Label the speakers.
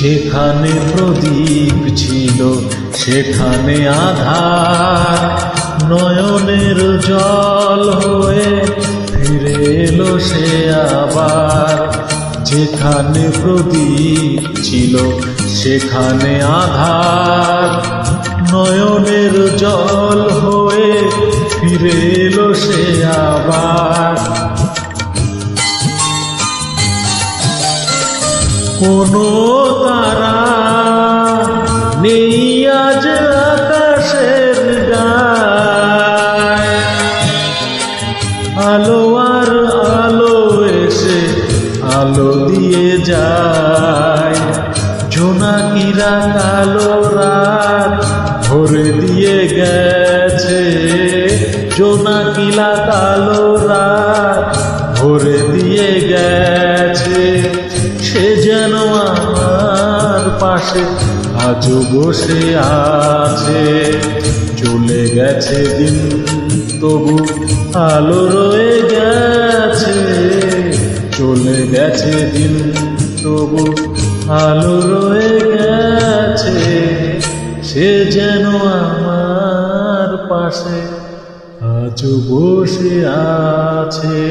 Speaker 1: যেখানে প্রদীপ ছিল সেখানে আধার, নয়নের জল হয়ে ফিরে এলো সে আবার। যেখানে প্রদীপ ছিল সেখানে আধার, নয়নের জল হয়ে ফিরে এলো সে আবার। কোনো তারা নেই আজ আকাশের গায়, আলো আর আলো এসে আলো দিয়ে যায়। জোনাকিরা কালো রাত ভরে দিয়ে গেছে, জোনাকিলা কালো রাত ভরে দিয়ে গেছে। সে যেন আমার পাশে আজও বসে আছে। চলে গেছে দিন তবু আলো রয়ে গেছে, চলে গেছে দিন তবু আলো রয়ে গেছে। সে যেন আমার পাশে আজও বসে আছে।